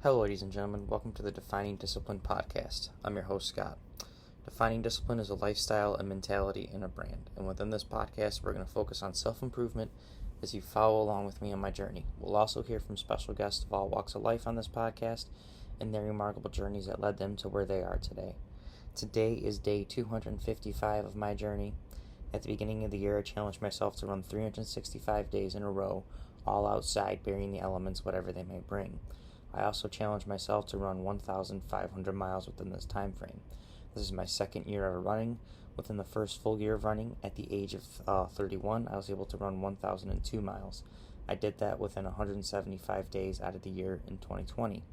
Hello, ladies and gentlemen. Welcome to the Defining Discipline podcast. I'm your host, Scott. Defining discipline is a lifestyle, a mentality, and a brand. And within this podcast, we're going to focus on self-improvement as you follow along with me on my journey. We'll also hear from special guests of all walks of life on this podcast and their remarkable journeys that led them to where they are today. Today is day 255 of my journey. At the beginning of the year, I challenged myself to run 365 days in a row, all outside, bearing the elements, whatever they may bring. I also challenged myself to run 1,500 miles within this time frame. This is my second year of running. Within the first full year of running, at the age of 31, I was able to run 1,002 miles. I did that within 175 days out of the year in 2020.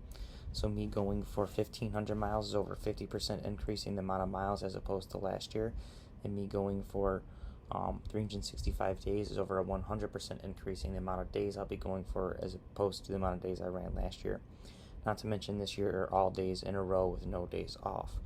So me going for 1,500 miles is over 50% increasing the amount of miles as opposed to last year. And me going for 365 days is over a 100% increasing the amount of days I'll be going for as opposed to the amount of days I ran last year. Not to mention this year are all days in a row with no days off.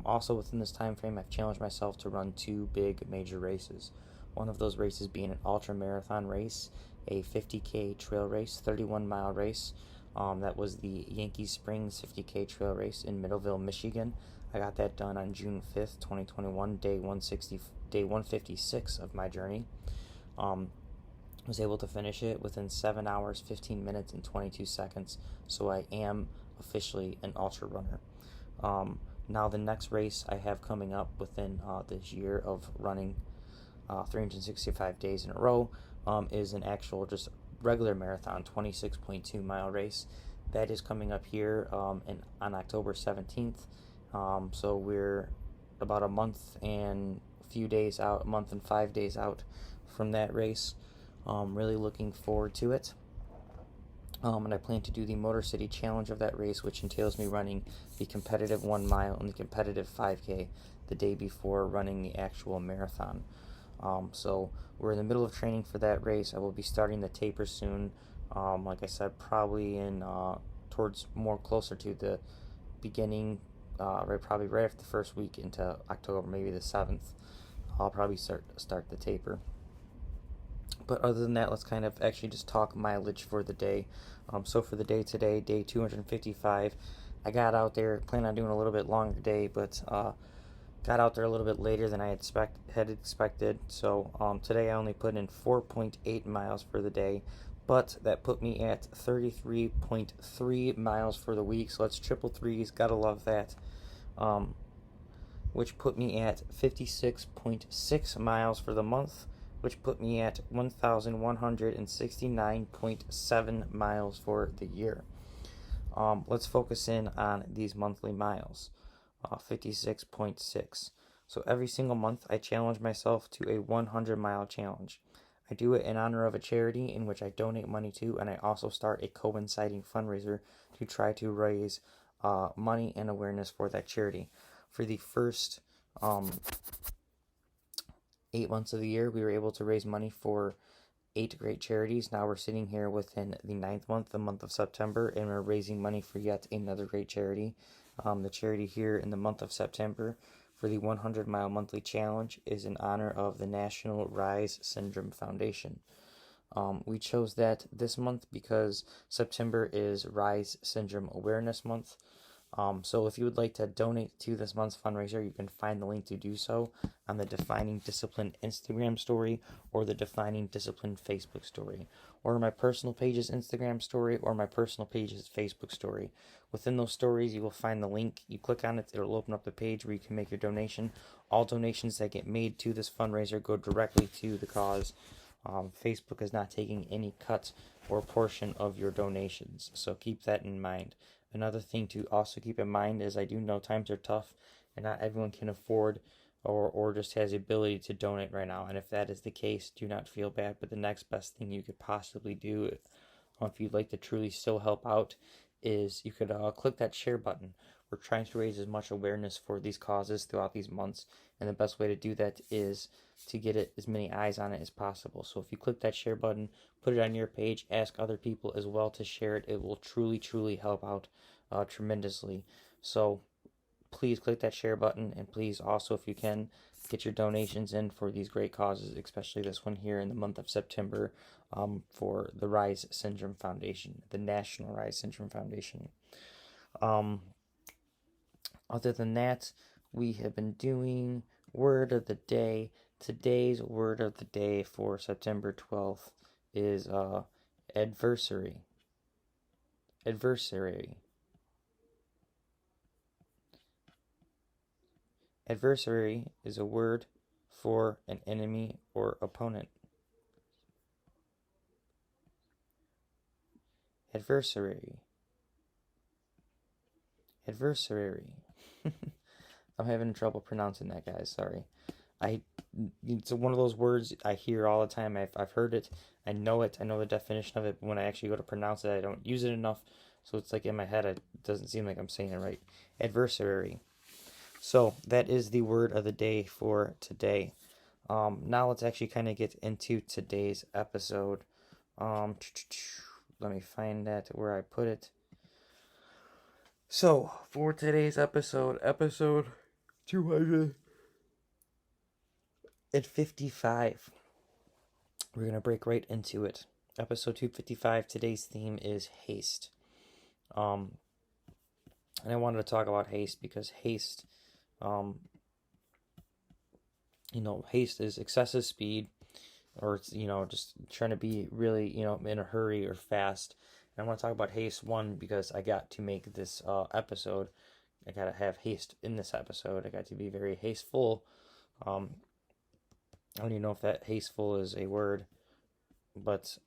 Also within this time frame, I've challenged myself to run two big major races. One of those races being an ultra marathon race, a 50K trail race, 31-mile race. That was the Yankee Springs 50K trail race in Middleville, Michigan. I got that done on June 5th, 2021, day 156 of my journey. Was able to finish it within 7 hours, 15 minutes, and 22 seconds. So I am officially an ultra runner. Now the next race I have coming up within this year of running 365 days in a row is an actual just regular marathon, 26.2 mile race. That is coming up here on October 17th. So we're about a month and a few days out, a month and 5 days out from that race. Really looking forward to it. And I plan to do the Motor City Challenge of that race, which entails me running the competitive 1 mile and the competitive 5K the day before running the actual marathon. So we're in the middle of training for that race. I will be starting the taper soon. Like I said, probably in towards more closer to the beginning, probably right after the first week into October, maybe the 7th. I'll probably start the taper. But other than that, let's kind of actually just talk mileage for the day. So for the day today, day 255, I got out there, planned on doing a little bit longer day, but got out there a little bit later than I had expected. So today I only put in 4.8 miles for the day, but that put me at 33.3 miles for the week. So that's triple threes, gotta love that. Which put me at 56.6 miles for the month, which put me at 1,169.7 miles for the year. Let's focus in on these monthly miles. 56.6. So every single month I challenge myself to a 100-mile challenge. I do it in honor of a charity in which I donate money to, and I also start a coinciding fundraiser to try to raise money and awareness for that charity. For the first 8 months of the year, we were able to raise money for 8 great charities. Now we're sitting here within the 9th month, the month of September, and we're raising money for yet another great charity. The charity here in the month of September for the 100-mile monthly challenge is in honor of the National Rise Syndrome Foundation. We chose that this month because September is Rise Syndrome Awareness Month. So if you would like to donate to this month's fundraiser, you can find the link to do so on the Defining Discipline Instagram story or the Defining Discipline Facebook story, or my personal page's Instagram story or my personal page's Facebook story. Within those stories, you will find the link. You click on it, it'll open up the page where you can make your donation. All donations that get made to this fundraiser go directly to the cause. Facebook is not taking any cut or portion of your donations, so keep that in mind. Another thing to also keep in mind is I do know times are tough and not everyone can afford or just has the ability to donate right now. And if that is the case, do not feel bad. But the next best thing you could possibly do if you'd like to truly still help out is you could click that share button. We're trying to raise as much awareness for these causes throughout these months. And the best way to do that is to get it as many eyes on it as possible. So if you click that share button, put it on your page, ask other people as well to share it. It will truly, truly help out tremendously. So please click that share button, and please also, if you can, get your donations in for these great causes, especially this one here in the month of September, for the Rise Syndrome Foundation, the National Rise Syndrome Foundation. Other than that, we have been doing word of the day. Today's word of the day for September 12th is adversary. Adversary. Adversary is a word for an enemy or opponent. Adversary. I'm having trouble pronouncing that, guys. Sorry. It's one of those words I hear all the time. I've heard it. I know it. I know the definition of it. But when I actually go to pronounce it, I don't use it enough. So it's like in my head, it doesn't seem like I'm saying it right. Adversary. So that is the word of the day for today. Now let's actually kind of get into today's episode. Let me find that where I put it. So for today's episode 255, we're gonna break right into it. Episode 255. Today's theme is haste. And I wanted to talk about haste because haste, haste is excessive speed, or it's, just trying to be really, in a hurry or fast. And I want to talk about haste, one, because I got to make this episode. I got to have haste in this episode. I got to be very hasteful. I don't even know if that hasteful is a word, but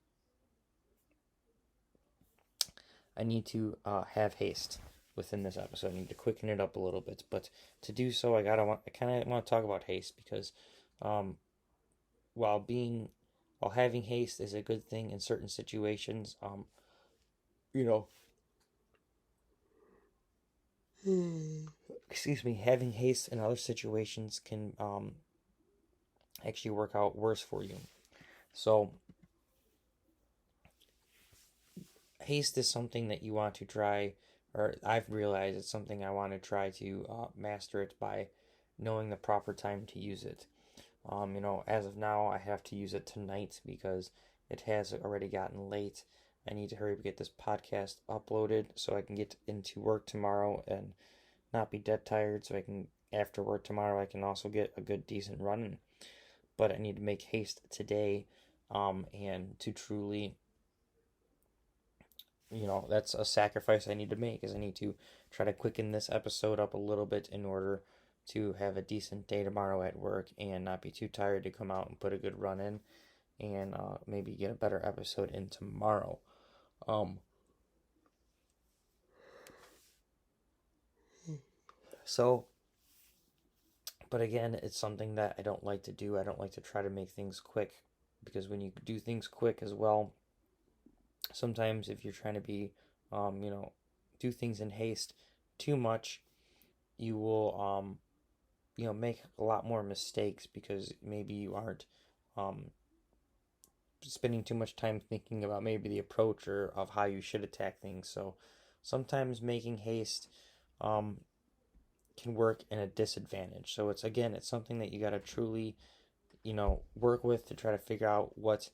I need to have haste within this episode. I need to quicken it up a little bit, but to do so, I kind of want to talk about haste because while having haste is a good thing in certain situations, excuse me, having haste in other situations can actually work out worse for you. So haste is something that you want to try, or I've realized it's something I want to try to master it by knowing the proper time to use it. As of now, I have to use it tonight because it has already gotten late. I need to hurry up and get this podcast uploaded so I can get into work tomorrow and not be dead tired, so I can, after work tomorrow, I can also get a good, decent run in. But I need to make haste today, and to truly, that's a sacrifice I need to make, is I need to try to quicken this episode up a little bit in order to have a decent day tomorrow at work and not be too tired to come out and put a good run in and maybe get a better episode in tomorrow. But again, it's something that I don't like to do. I don't like to try to make things quick, because when you do things quick as well, sometimes if you're trying to be, do things in haste too much, you will, make a lot more mistakes because maybe you aren't spending too much time thinking about maybe the approach or of how you should attack things. So sometimes making haste can work in a disadvantage. So it's something that you got to truly, work with to try to figure out what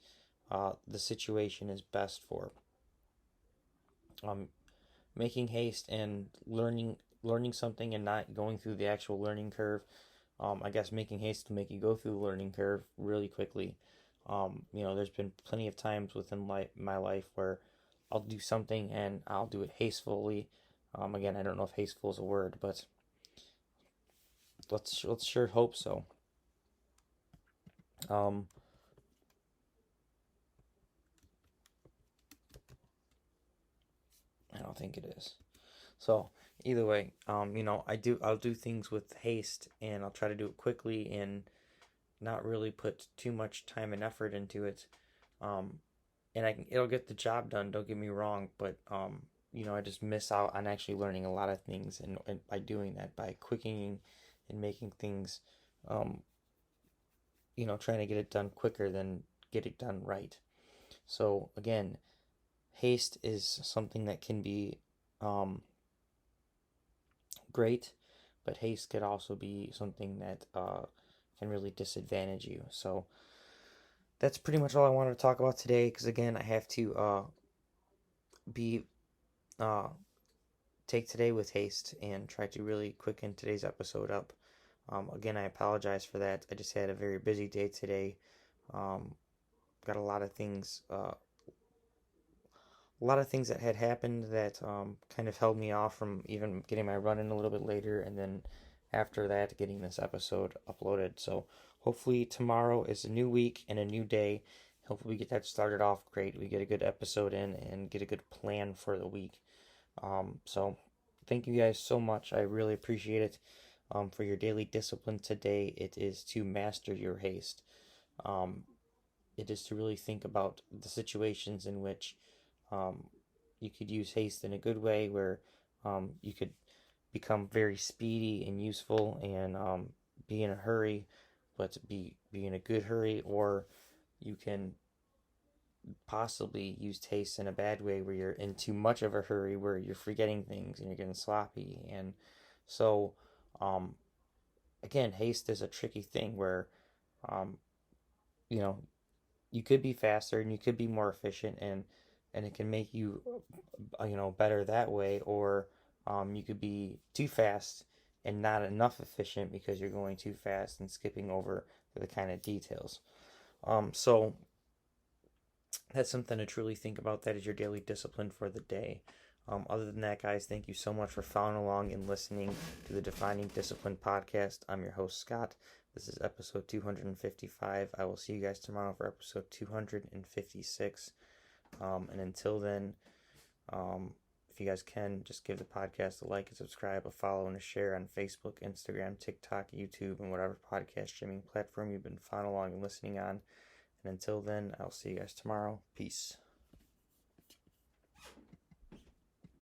the situation is best for. Making haste and learning something and not going through the actual learning curve. I guess making haste to make you go through the learning curve really quickly. There's been plenty of times within my life where I'll do something and I'll do it hastefully. Again, I don't know if hasteful is a word, but let's sure hope so. I don't think it is. So either way, I'll do things with haste and I'll try to do it quickly and not really put too much time and effort into it. And it'll get the job done, don't get me wrong, but I just miss out on actually learning a lot of things and by doing that, by quickening and making things trying to get it done quicker than get it done right. So again, haste is something that can be great, but haste could also be something that can really disadvantage you. So that's pretty much all I wanted to talk about today. Because again, I have to be uh, take today with haste and try to really quicken today's episode up. Again, I apologize for that. I just had a very busy day today. Um, got a lot of things that had happened that kind of held me off from even getting my run in a little bit later, and then after that, getting this episode uploaded. So hopefully tomorrow is a new week and a new day. Hopefully we get that started off great. We get a good episode in and get a good plan for the week. So thank you guys so much. I really appreciate it. For your daily discipline today, it is to master your haste. Um, it is to really think about the situations in which um, you could use haste in a good way, where you could become very speedy and useful and be in a hurry, but be in a good hurry, or you can possibly use haste in a bad way where you're in too much of a hurry, where you're forgetting things and you're getting sloppy. And so, um, again, haste is a tricky thing where, um, you know, you could be faster and you could be more efficient, and it can make you better that way, or you could be too fast and not enough efficient because you're going too fast and skipping over the kind of details. So that's something to truly think about. That is your daily discipline for the day. Other than that, guys, thank you so much for following along and listening to the Defining Discipline podcast. I'm your host, Scott. This is episode 255. I will see you guys tomorrow for episode 256. And until then, if you guys can, just give the podcast a like, and subscribe, a follow, and a share on Facebook, Instagram, TikTok, YouTube, and whatever podcast streaming platform you've been following along and listening on. And until then, I'll see you guys tomorrow. Peace.